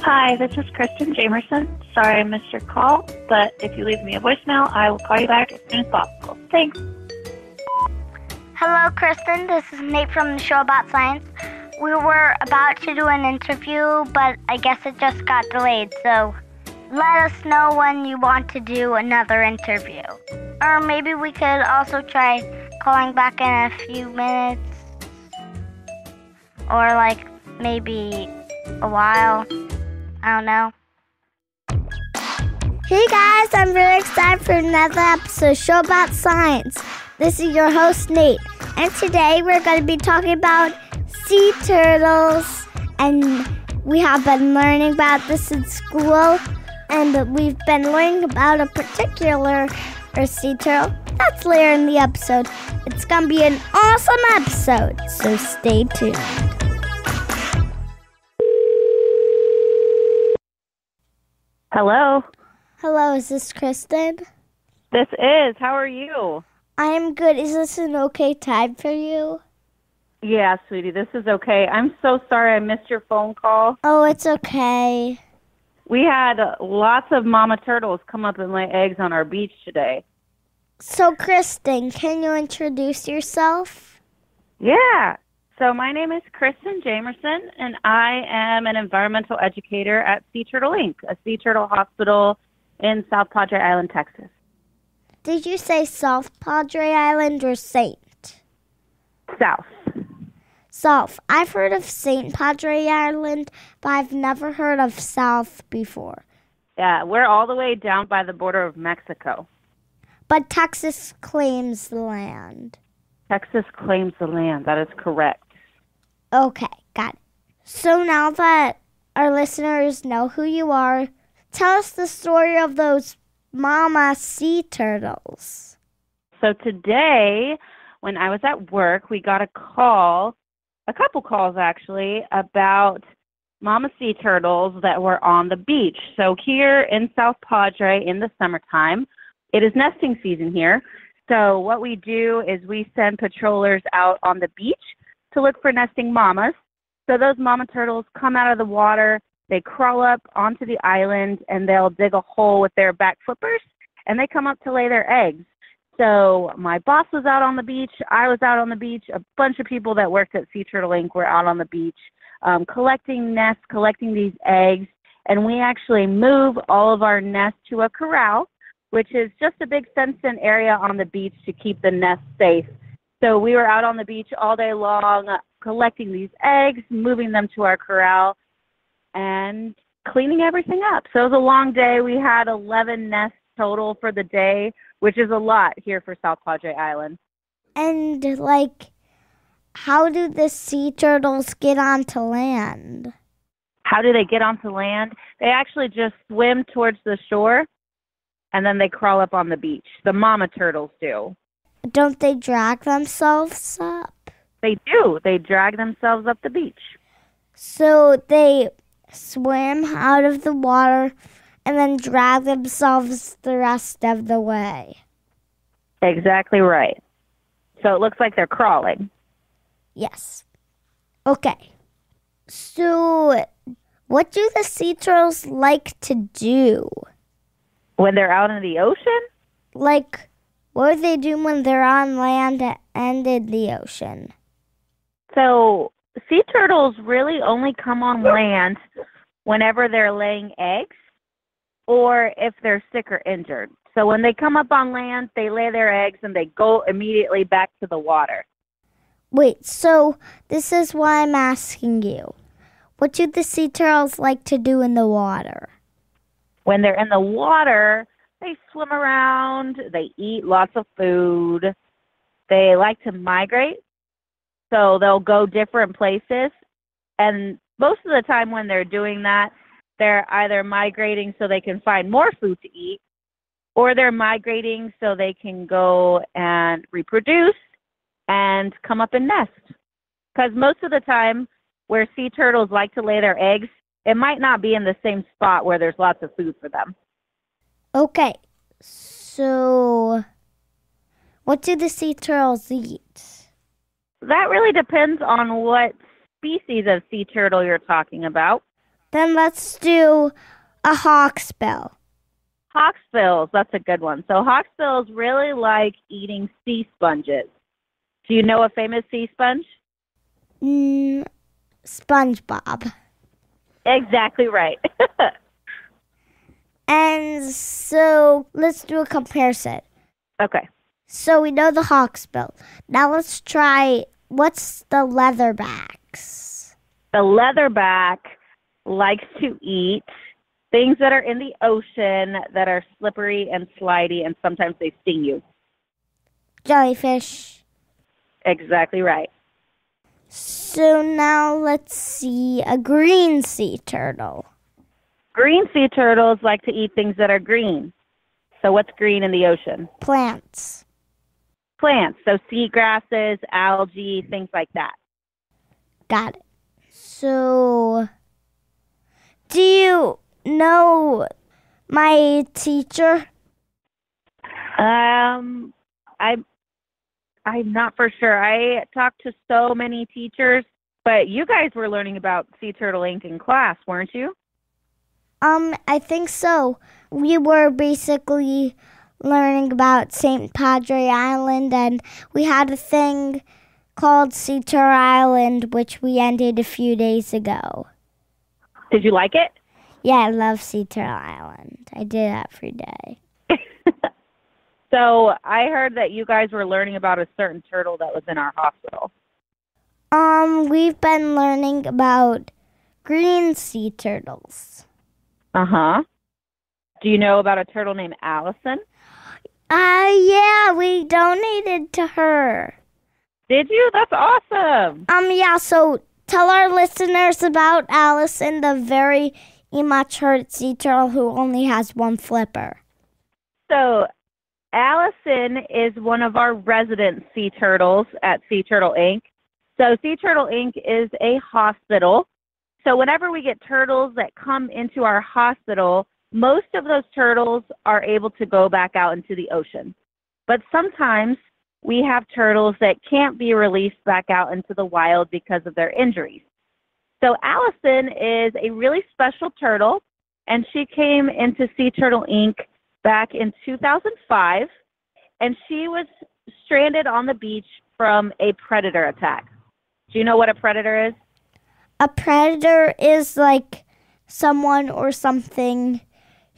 Hi, this is Khrystyne Jamerson. Sorry I missed your call, but if you leave me a voicemail, I will call you back as soon as possible. Thanks. Hello, Kristen. This is Nate from the show about science. We were about to do an interview, but I guess it just got delayed, so let us know when you want to do another interview. Or maybe we could also try calling back in a few minutes. Or maybe a while. I don't know. Hey guys, I'm really excited for another episode of Show About Science. This is your host Nate, and today we're going to be talking about sea turtles, and we have been learning about this in school, and we've been learning about a particular sea turtle. That's later in the episode. It's going to be an awesome episode, so stay tuned. Hello. Hello, is this Kristen? This is. How are you? I'm good. Is this an okay time for you? Yeah, sweetie, this is okay. I'm so sorry I missed your phone call. Oh, it's okay. We had lots of mama turtles come up and lay eggs on our beach today. So, Kristen, can you introduce yourself? Yeah. So my name is Khrystyne Jamerson, and I am an environmental educator at Sea Turtle Inc., a sea turtle hospital in South Padre Island, Texas. Did you say South Padre Island or Saint? South. South. I've heard of Saint Padre Island, but I've never heard of South before. Yeah, we're all the way down by the border of Mexico. But Texas claims the land. Texas claims the land. That is correct. Okay, got it. So now that our listeners know who you are, tell us the story of those mama sea turtles. So today, when I was at work, we got a couple calls actually, about mama sea turtles that were on the beach. So here in South Padre in the summertime, it is nesting season here. So what we do is we send patrollers out on the beach to look for nesting mamas. So those mama turtles come out of the water, they crawl up onto the island, and they'll dig a hole with their back flippers, and they come up to lay their eggs. So my boss was out on the beach, I was out on the beach, a bunch of people that worked at Sea Turtle Inc. were out on the beach collecting nests, collecting these eggs, and we actually move all of our nests to a corral, which is just a big fenced-in area on the beach to keep the nests safe. So we were out on the beach all day long collecting these eggs, moving them to our corral, and cleaning everything up. So it was a long day. We had 11 nests total for the day, which is a lot here for South Padre Island. And, how do the sea turtles get onto land? How do they get onto land? They actually just swim towards the shore, and then they crawl up on the beach. The mama turtles do. Don't they drag themselves up? They do. They drag themselves up the beach. So they swim out of the water and then drag themselves the rest of the way. Exactly right. So it looks like they're crawling. Yes. Okay. So what do the sea turtles like to do? When they're out in the ocean? What do they do when they're on land and in the ocean? So sea turtles really only come on land whenever they're laying eggs or if they're sick or injured. So when they come up on land, they lay their eggs and they go immediately back to the water. Wait, so this is why I'm asking you. What do the sea turtles like to do in the water? When they're in the water, they swim around, they eat lots of food, they like to migrate, so they'll go different places, and most of the time when they're doing that, they're either migrating so they can find more food to eat, or they're migrating so they can go and reproduce and come up and nest. Because most of the time where sea turtles like to lay their eggs, it might not be in the same spot where there's lots of food for them. Okay, so what do the sea turtles eat? That really depends on what species of sea turtle you're talking about. Then let's do a hawksbill. Hawksbills, that's a good one. So hawksbills really like eating sea sponges. Do you know a famous sea sponge? SpongeBob. Exactly right. And so let's do a comparison. Okay. So we know the hawksbill. Now let's try, what's the leatherbacks? The leatherback likes to eat things that are in the ocean that are slippery and slidey, and sometimes they sting you. Jellyfish. Exactly right. So now let's see a green sea turtle. Green sea turtles like to eat things that are green. So what's green in the ocean? Plants. Plants. So seagrasses, algae, things like that. Got it. So, do you know my teacher? I'm not for sure. I talked to so many teachers, but you guys were learning about Sea Turtle Inc. in class, weren't you? I think so. We were basically learning about St. Padre Island, and we had a thing called Sea Turtle Island, which we ended a few days ago. Did you like it? Yeah, I love Sea Turtle Island. I did that every day. So I heard that you guys were learning about a certain turtle that was in our hospital. We've been learning about green sea turtles. Uh-huh. Do you know about a turtle named Allison? Yeah, we donated to her. Did you? That's awesome. Yeah, so tell our listeners about Allison, the very immature sea turtle who only has one flipper. So Allison is one of our resident sea turtles at Sea Turtle Inc. So Sea Turtle Inc. is a hospital. So whenever we get turtles that come into our hospital, most of those turtles are able to go back out into the ocean. But sometimes we have turtles that can't be released back out into the wild because of their injuries. So Allison is a really special turtle, and she came into Sea Turtle Inc. back in 2005, and she was stranded on the beach from a predator attack. Do you know what a predator is? A predator is like someone or something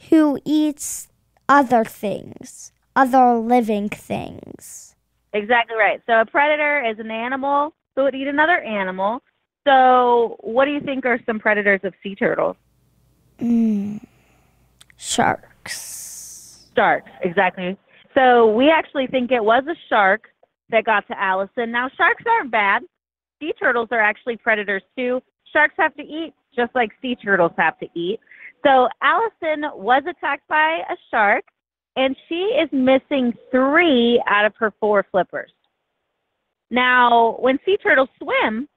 who eats other things, other living things. Exactly right. So a predator is an animal who would eat another animal. So what do you think are some predators of sea turtles? Sharks. Sharks, exactly. So we actually think it was a shark that got to Allison. Now, sharks aren't bad. Sea turtles are actually predators too. Sharks have to eat just like sea turtles have to eat. So Allison was attacked by a shark, and she is missing 3 out of her 4 flippers. Now, when sea turtles swim,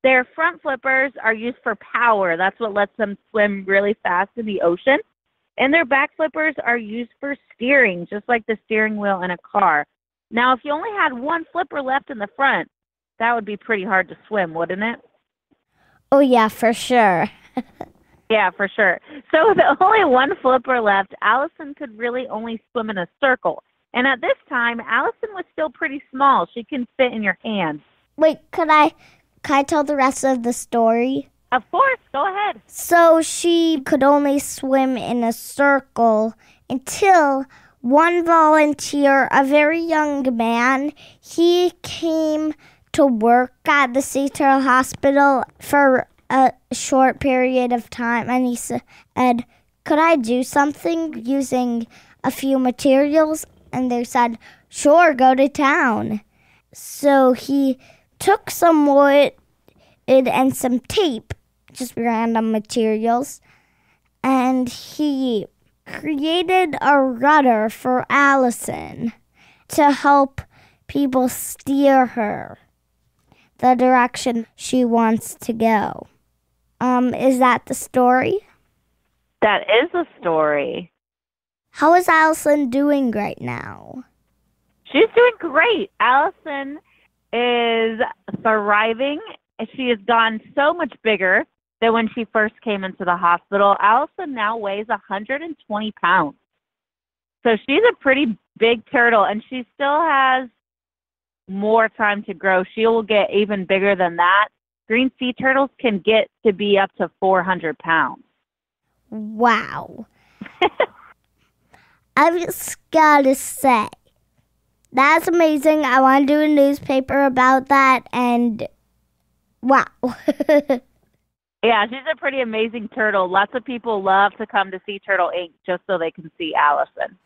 their front flippers are used for power. That's what lets them swim really fast in the ocean. And their back flippers are used for steering, just like the steering wheel in a car. Now, if you only had 1 flipper left in the front, that would be pretty hard to swim, wouldn't it? Oh, yeah, for sure. Yeah, for sure. So with only 1 flipper left, Allison could really only swim in a circle. And at this time, Allison was still pretty small. She can fit in your hand. Wait, can I tell the rest of the story? Of course, go ahead. So she could only swim in a circle until one volunteer, a very young man, he came to work at the Sea Turtle Hospital for a short period of time, and he said, could I do something using a few materials? And they said, sure, go to town. So he took some wood and some tape, just random materials, and he created a rudder for Allison to help people steer her the direction she wants to go. Is that the story? That is a story. How is Allison doing right now? She's doing great. Allison is thriving. She has gotten so much bigger. than when she first came into the hospital. Allison now weighs 120 pounds. So she's a pretty big turtle, and she still has more time to grow. She will get even bigger than that. Green sea turtles can get to be up to 400 pounds. Wow. I've just got to say, that's amazing. I want to do a newspaper about that, and wow. Yeah, she's a pretty amazing turtle. Lots of people love to come to Sea Turtle Inc. just so they can see Allison.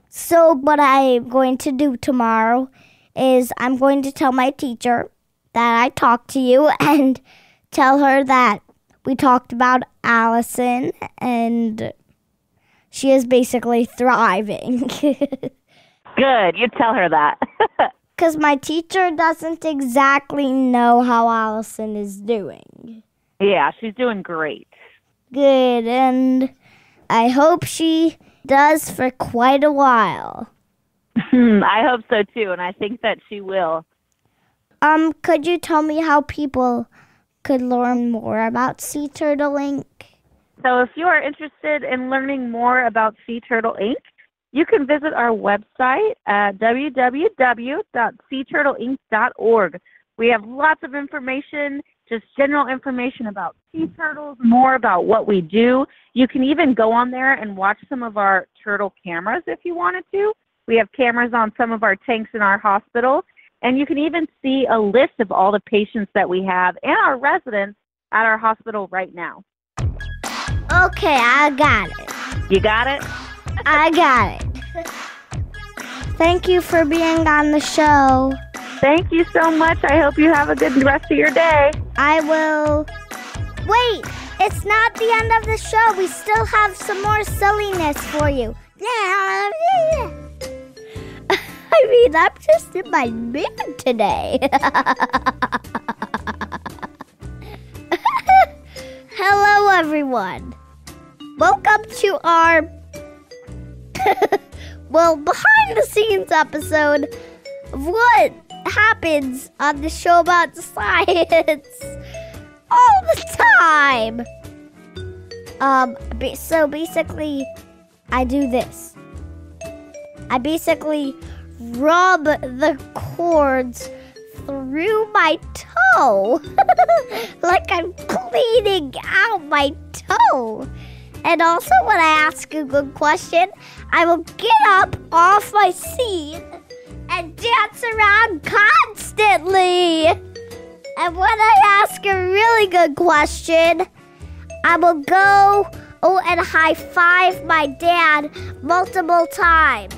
So what I'm going to do tomorrow is I'm going to tell my teacher that I talked to you and tell her that we talked about Allison and she is basically thriving. Good, you tell her that. Because my teacher doesn't exactly know how Allison is doing. Yeah, she's doing great. Good, and I hope she does for quite a while. I hope so too, and I think that she will. Could you tell me how people could learn more about Sea Turtle Inc.? So if you are interested in learning more about Sea Turtle Inc., you can visit our website at www.seaturtleinc.org. We have lots of information, just general information about sea turtles, more about what we do. You can even go on there and watch some of our turtle cameras if you wanted to. We have cameras on some of our tanks in our hospital, and you can even see a list of all the patients that we have and our residents at our hospital right now. Okay, I got it. You got it? I got it. Thank you for being on the show. Thank you so much. I hope you have a good rest of your day. I will. Wait, it's not the end of the show. We still have some more silliness for you. I mean, I'm just in my mood today. Hello, everyone. Welcome to our, behind-the-scenes episode of what happens on the show about science all the time. So basically, I do this. I basically rub the cords through my toe like I'm cleaning out my toe. And also when I ask a good question, I will get up off my seat and dance around constantly. And when I ask a really good question, I will go and high five my dad multiple times.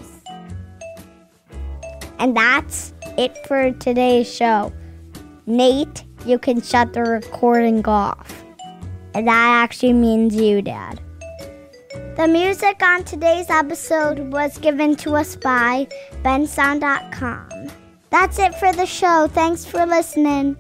And that's it for today's show. Nate, you can shut the recording off. And that actually means you, Dad. The music on today's episode was given to us by bensound.com. That's it for the show. Thanks for listening.